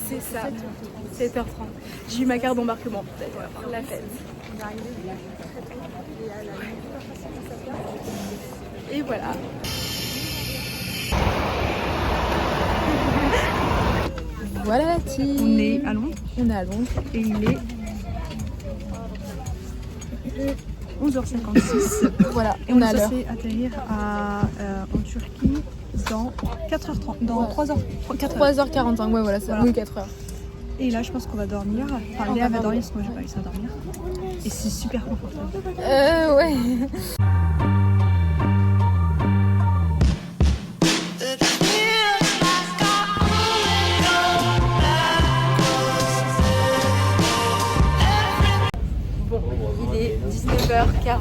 C'est ça, 7h30. J'ai eu ma carte d'embarquement, la fête. Et voilà. Voilà la team. On est à Londres. On est à Londres. Et il est 11h56. Voilà, Et on est censé atterrir en Turquie dans 4h30. Dans 3h. 3h45, ouais, voilà, ça. Oui, 4h. Et là, je pense qu'on va dormir. Enfin, Léa va dormir parce que moi, j'ai pas réussi à dormir. Et c'est super confortable. Ouais. Bon, il est 19h46.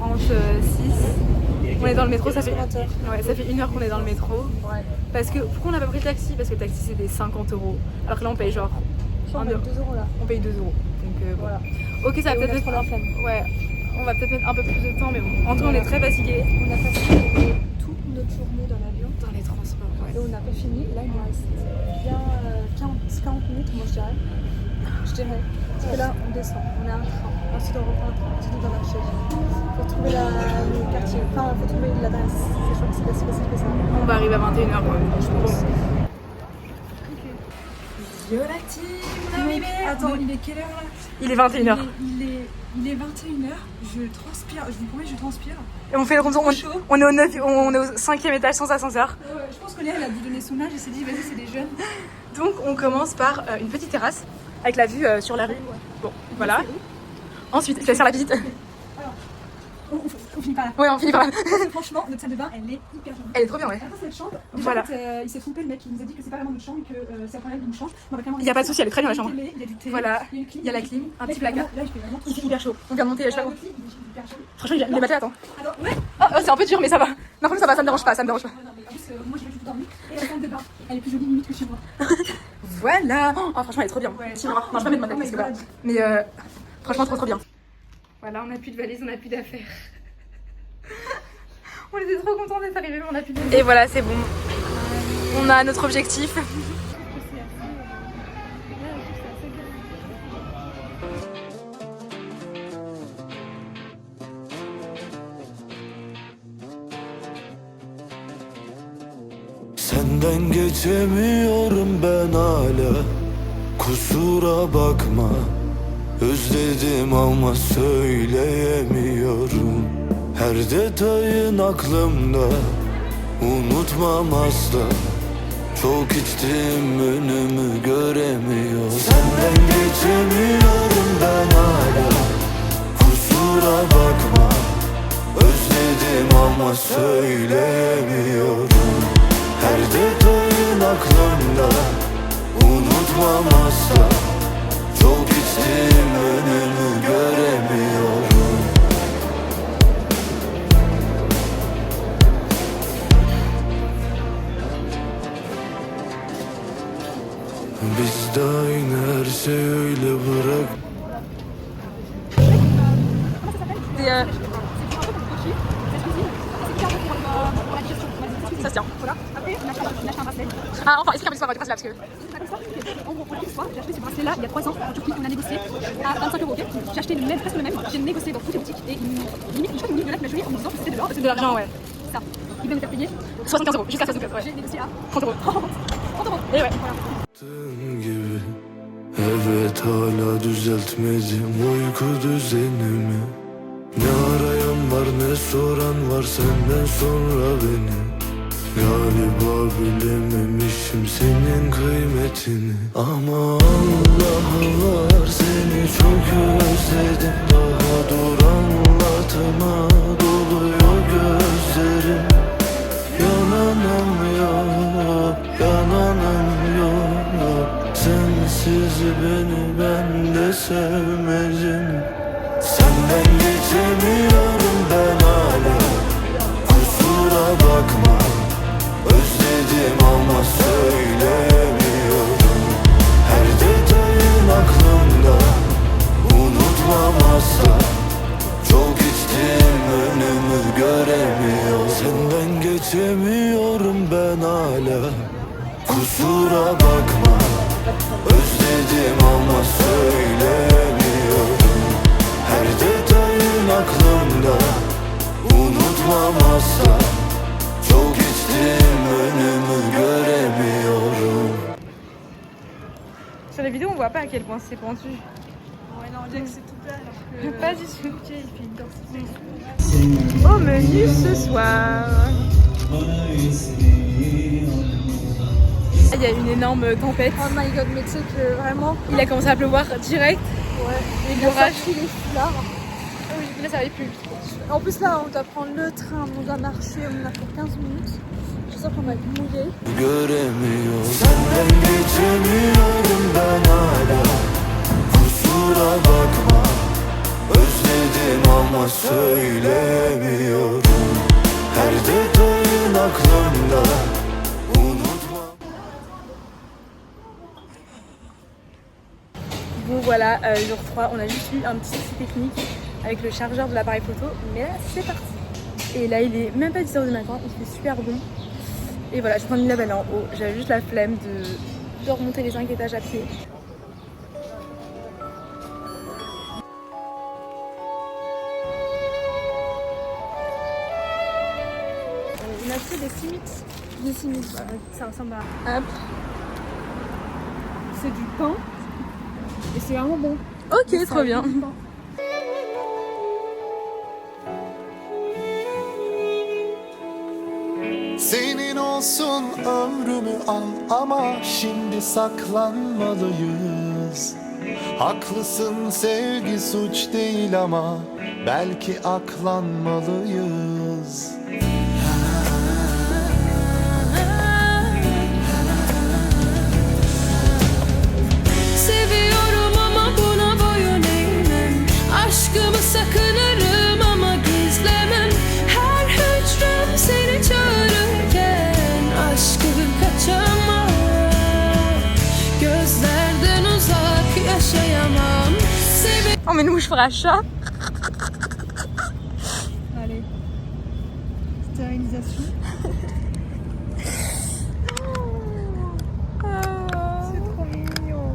On est dans le métro, ça fait 20h. Ouais, ça fait 1 heure qu'on est dans le métro. Ouais. Parce que pourquoi on n'a pas pris de taxi? Parce que le taxi c'était 50 €. Alors que là on paye genre. On paye 2 € là. On paye 2 €. Donc voilà. Ok, ça va peut-être être. Ouais, on va peut-être mettre un peu plus de temps, mais bon. En tout cas, on est très fatigués. On a passé toute notre journée dans l'avion. Dans les transports, ouais. Et on n'a pas fini. Là, il nous reste bien 40 minutes, moi je dirais. Parce que là, on descend. On a un train. Ensuite, on reprend un train. Ensuite, on va marcher. Faut trouver le quartier. Enfin, faut trouver l'adresse. Je crois que c'est pas si facile que ça. On va arriver à 21h, quoi. Je pense. Yo la team, on est arrivé. Attends, il est quelle heure là? Il est 21h. Il est 21h, je transpire, je vous promets, je transpire. Et on fait le retour, on est au 9, on est au 5e étage sans ascenseur. Je pense que Léa, elle a dû donner son âge et s'est dit, vas-y, c'est des jeunes. Donc on commence par une petite terrasse avec la vue sur la rue. Bon, voilà. Ensuite, je vais faire la visite. Alors, on finit par là. Ouais, on finit par là. Franchement, notre salle de bain, elle est hyper jolie. Elle est trop bien, ouais. Après, c'est notre chambre. Déjà, Voilà. en fait, il s'est trompé, le mec, il nous a dit que c'est pas vraiment notre chambre et que c'est un problème d'une chambre. Il n'y a pas de souci, elle est très bien la chambre. Il y a du thé, Voilà, il il y a la clim, un petit placard. Là, je peux vraiment Il fait hyper chaud. On vient de monter les chevaux. hyper chaud. Franchement, il est matelas, attends. Alors, ouais. Oh, c'est un peu dur, mais ça va. Non, ça va, ça me dérange pas, ça me dérange pas. En plus, moi, je vais tout dormir. Et la salle de bain, elle est plus jolie limite que chez moi. Voilà. Oh, franchement, elle est trop bien. Ouais. Non, je vais pas mettre ma tête Oh my parce que voilà. God. Mais franchement, trop bien. Voilà, on n'a plus de valise, on n'a plus d'affaires. On était trop contents d'être arrivés, mais on n'a plus de valise. Et voilà, c'est bon. On a notre objectif. Senden geçemiyorum ben hala. Kusura bakma. Özledim ama söyleyemiyorum. Her detayın aklımda. Unutmam asla. Çok içtim, önümü göremiyorum. Senden geçemiyorum ben hala. Kusura bakma. Özledim ama söyleyemiyorum. Her detayın aklımda. Unutmam asla. Çok içtim, önümü göremiyorum. Bizde aynı, her şey öyle bırak. Ça se tient. Voilà. Après, on achète un bracelet. Ah, enfin, est-ce qu'il y a un petit bracelet là parce que. En gros, pour la fois, j'ai acheté ce bracelet-là il y a 3 ans en Turquie. On a négocié à 25 €. Okay. J'ai acheté le même, presque le même. J'ai négocié dans toutes les boutiques et limite, je crois qu'il y en a qui m'a joué en me disant que c'était de l'or. C'est de l'argent, ouais. Ça. Il va nous faire payer 75 €, jusqu'à 75 €. Ouais. J'ai négocié à 30 €. 30 €. Et ouais. Voilà. Gibi. Evet, hala düzeltmedim uyku düzenimi. Ne arayan var ne soran var senden sonra beni. Galiba bilememişim senin kıymetini. Ama Allah var, seni çok özledim. Daha dur anlatıma, doluyor gözlerim. Yananım yok, yananım yok. Sensiz beni ben de sevmedim. Senden geçemiyorum ben hala. Kusura bakma. Özledim ama söyleyemiyorum. Her detayın aklımda. Unutmam asla. Çok içtim, önümü göremiyorum. Senden geçemiyorum ben hala. Kusura bakma. Sur la vidéo, on voit pas à quel point c'est pentu. Ouais, non, on dirait que c'est tout plat alors que. Pas du tout. Ok, il fait une densification. Au menu ce soir. Il y a une énorme tempête. Oh my god, mais tu sais que vraiment. Il a commencé à pleuvoir direct. Ouais, Et l'orage. sorti les foulards. Ah oui, là ça va plus. En plus, là, on doit prendre le train, on doit marcher, on a pour 15 minutes. Je suis sûre qu'on va être mouillé. Göremiyor senden geçemiyorum ben hala. Kusura bakma özledim ama söylemiyorum. Her detayın aklımda unutma. Bon voilà, jour 3, on a juste eu un petit souci technique avec le chargeur de l'appareil photo, mais là c'est parti. Et là il est même pas 10h du matin, il fait super bon. Et voilà, je prends une label en haut, j'avais juste la flemme de remonter les 5 étages à pied. On a fait des simites. Des simites, voilà. Ça ressemble à. Hop. C'est du pain. Et c'est vraiment bon. Ok, trop bien. Senin olsun ömrümü al ama şimdi saklanmalıyız. Haklısın sevgi suç değil ama belki aklanmalıyız. Seviyorum ama buna boyun eğmem. Aşkımı sakınırım ama gizlemem. Her hücrem seni çağırırken aşkı kaçamam. Gözlerden uzak yaşayamam. On met une mouche pour chat. Allez. Stérilisation. C'est trop mignon.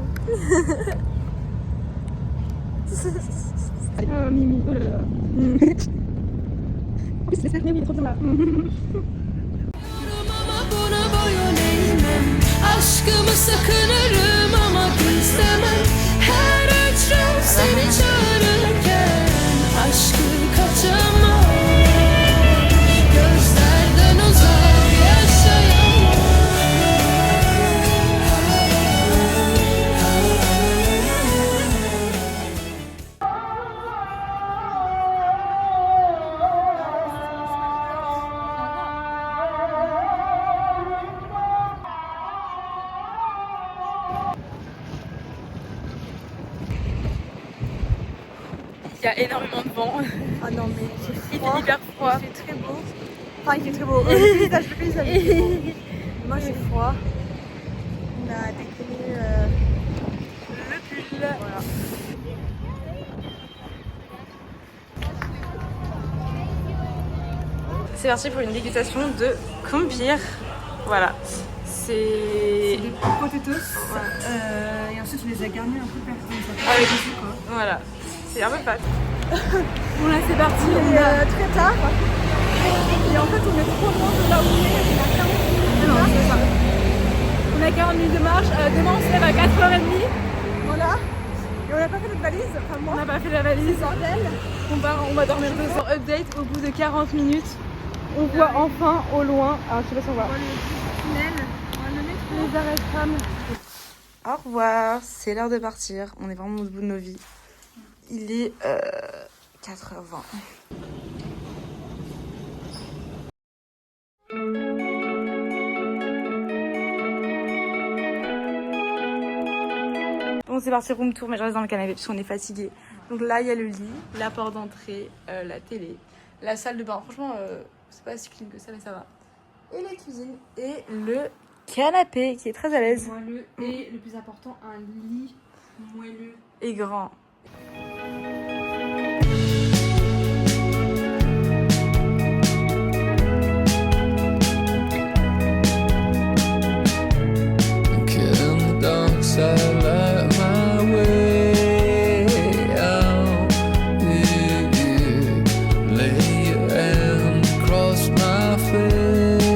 Oh Mimi, oh là là. C'est ça, il est trop bien là. Ama buna boyun eğmem. Aşkımı sakınırım ama gizlemem. Her hücrem seni çağırırken aşkı kaçamam. Gözlerden uzak yaşayamam. Il y a énormément de vent. Ah non, mais il fait Il froid. fait hyper froid. Il fait très beau. Enfin, il fait très beau. Le paysage, il fait beau. Moi, j'ai froid. On a décliné Le pull. Voilà. C'est parti pour une dégustation de kumpir. Voilà. C'est des potatoes. Et ensuite, tu les as garnis un peu comme ça. Avec du quoi. Voilà. C'est un peu fat. Bon là c'est parti. Il est très tard. Et en fait, on est trop loin de là où on est. On a 40 minutes de marche. C'est ça. On a 40 minutes de marche. Demain on se lève à 4h30. Voilà. Et on n'a pas fait notre valise. Enfin, moi. On n'a pas fait la valise. Bordel. On va dormir 2 heures. Update, au bout de 40 minutes, on voit enfin au loin. Alors je sais pas si on voit. Le tunnel. Le métro. Les arrêts de tram. Au revoir, c'est l'heure de partir. On est vraiment au bout de nos vies. Il est 4h20. Bon, c'est parti room tour, mais je reste dans le canapé parce qu'on est fatigué. Donc là, il y a le lit, la porte d'entrée, la télé, la salle de bain. Franchement, c'est pas si clean que ça, mais ça va. Et la cuisine et le canapé qui est très à l'aise. Moelleux et le plus important, un lit moelleux. Et grand. Killing the dark side, light my way out. Yeah, yeah. Lay your hand across my face.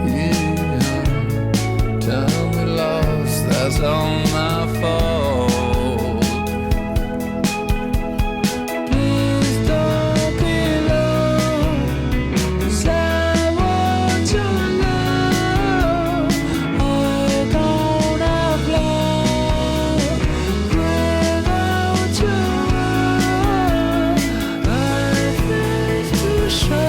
Yeah, time we lost was all my fault. Please don't be alone, 'cause I want your love. I don't have love without your love. I think to show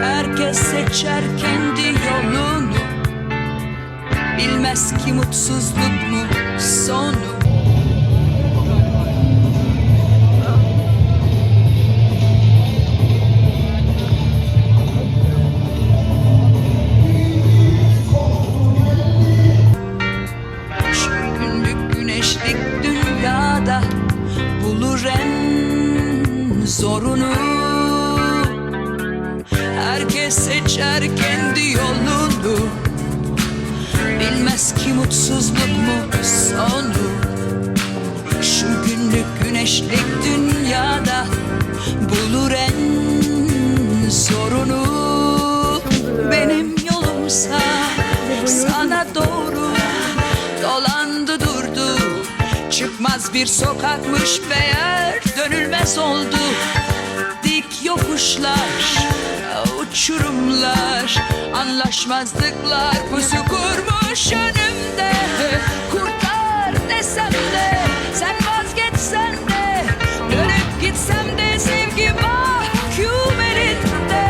Herkes seçer kendi yolunu, bilmez ki mutsuzluk mu sonu. Şu günlük güneşlik dünyada bulur en zorunu. Herkes seçer kendi yolunu, bilmez ki mutsuzluk mu sonu. Şu günlük güneşlik dünyada bulur en zorunu. Benim yolumsa sana doğru dolandı durdu. Çıkmaz bir sokakmış meğer, dönülmez oldu. Dik yokuşlar, uçurumlar, anlaşmazlıklar pusu kurmuş önümde. Kurtar desem de, sen vazgeçsen de, dönüp gitsem de sevgi mahkum elinde.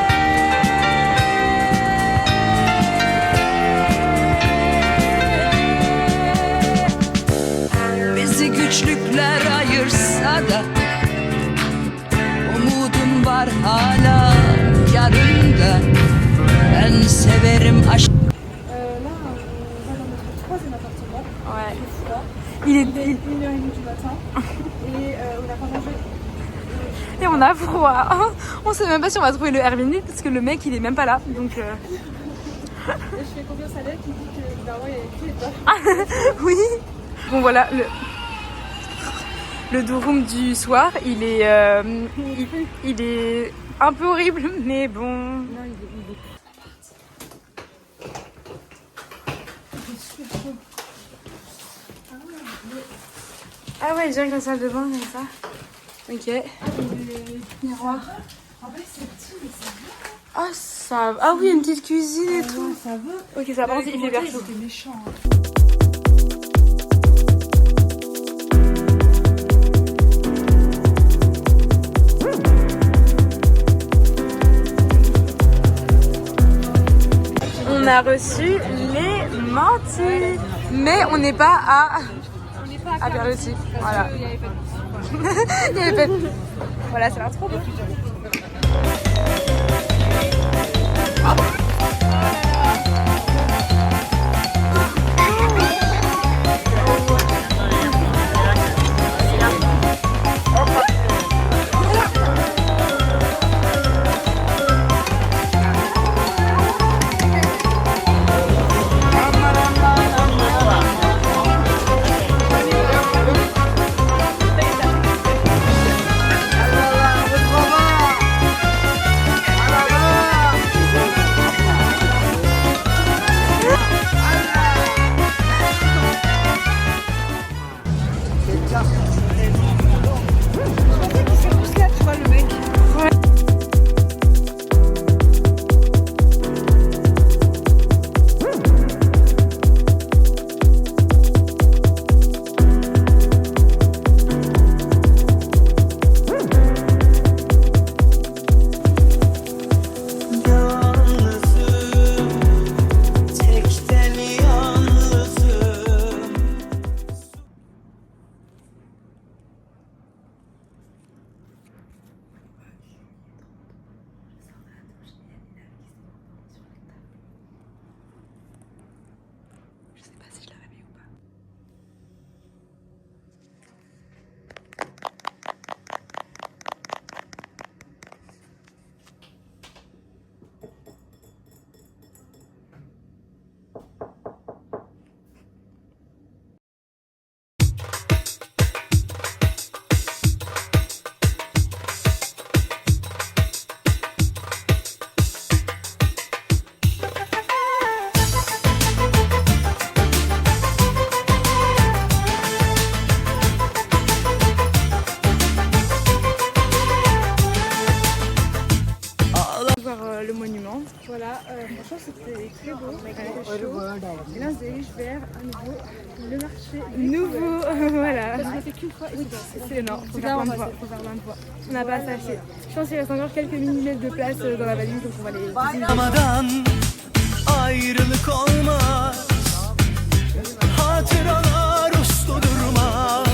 Bizi güçlükler ayırsa da umudum var hala yarında. Ben severim aşk. Là, on va dans notre troisième appartement. Ouais. Une fois. Il Il est. est 1h30 du matin. Et on n'a pas mangé. Et on a froid. On sait même pas si on va trouver le Airbnb parce que le mec il est même pas là. Donc Et je fais confiance à l'aide qui dit que normalement il y a écrit pas. oui. Bon voilà le durum du soir. Il est il est un peu horrible mais bon. Non, il est. Ah ouais, direct la salle de bain comme ça. Ok. Miroir. En fait, c'est petit, mais ça va. Ah ça. Ah oui, une petite cuisine et tout. Ça va. Ok, ça va. Il fait bien chaud. C'était méchant. On a reçu les mentis, mais on n'est pas à Berluti. Voilà. Il y avait pas de. Voilà, ça a l'air trop beau. très beau, très chaud. Et là, on se dirige vers un nouveau, le marché. Nouveau, voilà. Parce qu'on fait qu'une fois et c'est bien. C'est non, faut C'est faire là, plein de fois. faut faire plein de fois. On n'a pas assez acheté. Je pense qu'il reste encore quelques millimètres de place dans la valise, donc on va les visiter. Ramadan ayrılık olmaz. Hatıralar uslu durmaz.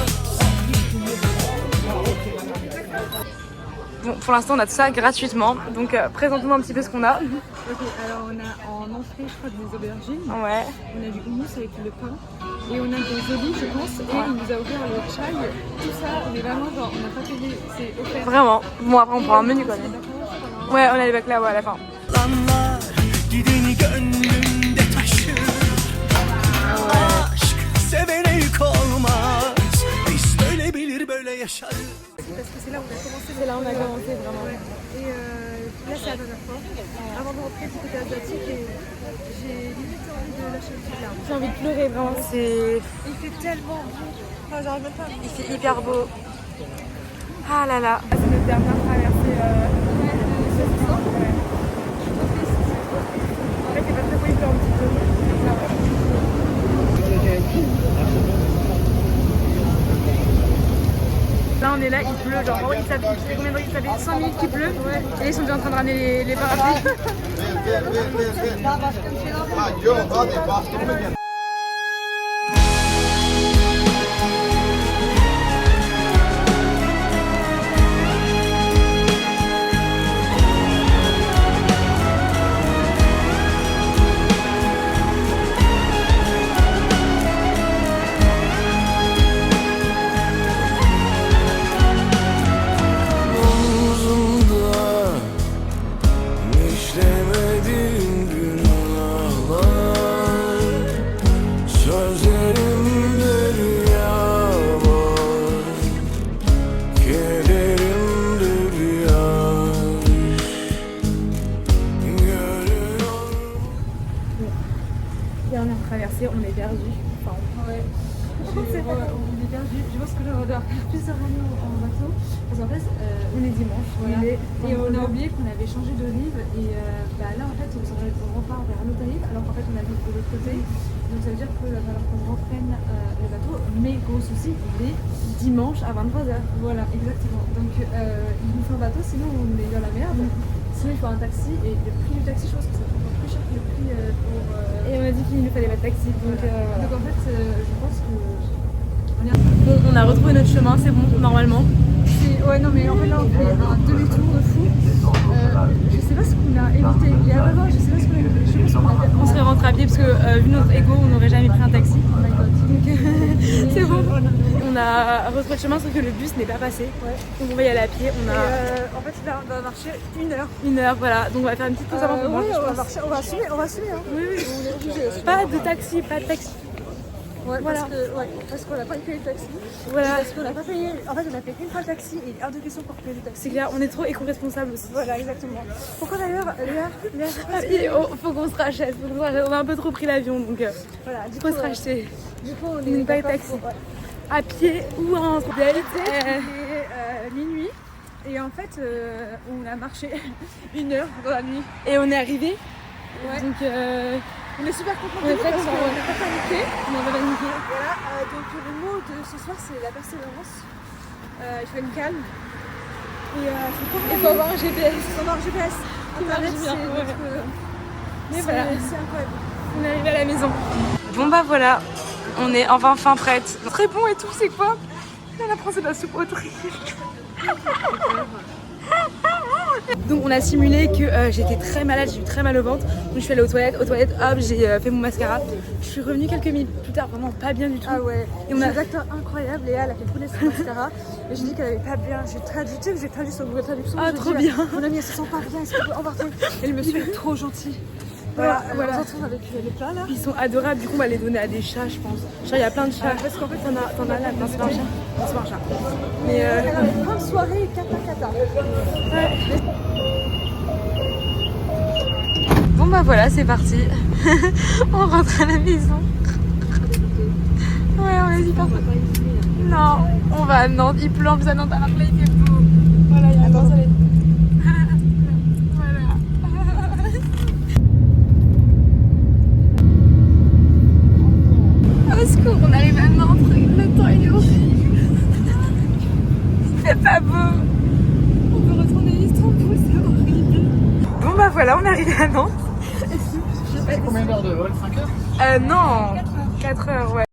Bon, pour l'instant, on a tout ça gratuitement. Donc, présente-nous un petit peu ce qu'on a. Ok, alors on a en entrée, je crois, des aubergines. Ouais. On a du houmous avec le pain. Et on a des olives, je pense. Et il nous a offert le chai. Tout ça, on est vraiment genre, on n'a pas payé, c'est offert. Vraiment. Bon, après, on prend un menu quand C'est même. d'accord, Ouais, on a les baklava à la fin. Lanlar gideni gönlünde taşır. Aşk sevene yük olmaz. Biz böyle bilir böyle yaşarız. parce que c'est là où on a commencé. C'est là où on a commencé vraiment. Et là, c'est la dernière fois. Avant de rentrer du côté asiatique, et j'ai limite envie de lâcher une petite larme. J'ai envie de pleurer, vraiment. Il fait tellement beau. Enfin, j'arrive même pas à Il fait hyper beau. Ah là là. C'est notre dernière traversée. En fait, c'est pas très beau, il pleut un petit peu. Là, on est là, il pleut. Genre, il ça fait combien de temps? Ça fait 5 minutes qu'il pleut. Ouais. Et là, ils sont déjà en train de ramener les parapluies. Omzumda işlemediğim günahlar. Sözlerimde rüya var. Kederimde bir yaş. Görüyorum. Dernière traversée, on est perdu. Enfin, Ouais. On est perdu. Je pense que là, on doit faire plusieurs années en bateau. Parce qu'en fait, on est dimanche. voilà. Il est Et on a oublié qu'on avait changé de rive. Et là, en fait, on repart vers un autre rive. Alors qu'en fait, on habite de l'autre côté. Donc ça veut dire qu'il va falloir qu'on reprenne le bateau. Mais gros souci, il est dimanche à 23h. Voilà, exactement. Donc il nous faut un bateau, sinon on est dans la merde. Sinon il faut un taxi et le prix du taxi, je pense que ça coûte encore plus cher que le prix pour. Et on a dit qu'il nous fallait pas de taxi. Donc, voilà. Donc en fait, je pense que. Bon, on a retrouvé notre chemin, c'est bon, normalement. Ouais, non, mais en fait là on fait un demi-tour de fou. Je sais pas ce qu'on a évité. Il y a vraiment, je sais pas ce qu'on a évité. Je pense qu'on a fait. On serait rentré à pied parce que vu notre ego, on n'aurait jamais pris un taxi. Oh my god. Donc c'est bon. On a retrouvé le chemin sauf que le bus n'est pas passé. Ouais. Donc on va y aller à pied. On a En fait là on va marcher 1 heure. 1 heure, voilà. Donc on va faire une petite pause avant qu'on mange. Oui, je on va pense. marcher, on va assumer, hein. Oui, oui. On est obligé. Pas de taxi, pas de taxi. Ouais, Voilà. parce qu'on n'a pas payé le taxi. Voilà. Parce qu'on n'a pas payé. En fait, on a payé qu'une fois le taxi et il est hors de question pour payer le taxi. C'est clair, on est trop éco-responsable aussi. Voilà, exactement. Pourquoi d'ailleurs, Léa, Ah, faut qu'on se rachète, faut qu'on se rachète. On a un peu trop pris l'avion donc voilà, du faut coup, se racheter. Du coup, on Une est belle d'accord taxi. pour, À pied ou en Il est minuit et en fait, on a marché 1 heure dans la nuit. Et on est arrivé. Ouais. Donc On est super contents On est de nous très parce contents, qu'on ouais. n'a pas paniqué. on va paniquer. Voilà, donc le mot de ce soir, c'est la persévérance. Il faut être calme. Et Il faut avoir un GPS. Il faut avoir un GPS. Internet, marche c'est bien, ouais. notre... Mais c'est- voilà. C'est incroyable. On est arrivé à la maison. Bon bah voilà, on est enfin prête. Très bon et tout, c'est quoi? On apprend c'est de la soupe Autriche. Donc on a simulé que j'étais très malade, j'ai eu très mal au ventre. Donc je suis allée aux toilettes, hop, j'ai fait mon mascara. Je suis revenue quelques minutes plus tard, vraiment pas bien du tout. Ah ouais, Et on a- des acteurs incroyables. Léa, elle a fait couler son mascara. Et j'ai dit qu'elle avait pas bien. J'ai traduit, tu sais, j'ai traduit sur Google Traduction. Ah, J'ai trop dit, bien. Mon amie, elle se sent pas bien, est-ce qu'on peut embarquer? Et le monsieur est trop gentil. Voilà, Voilà. on se retrouve avec les plats là. Ils sont adorables, du coup on va les donner à des chats je pense. Genre il y a plein de chats. Parce qu'en fait t'en as là, non c'est pas un chat. Non, c'est pas un chat. Mais Elle avait plein de soirées kata. Bon bah voilà, c'est parti. On rentre à la maison. Ouais, on est super. Non, on va à Nantes, il pleut en plus à Nantes alors que là il fait beau. Voilà, il y a un grand soleil. Voilà. C'est pas beau. On peut retourner à Istanbul, c'est horrible. Bon bah voilà, on est arrivé à Nantes. Combien d'heures de vol? 5 heures? Non, 4 heures, ouais.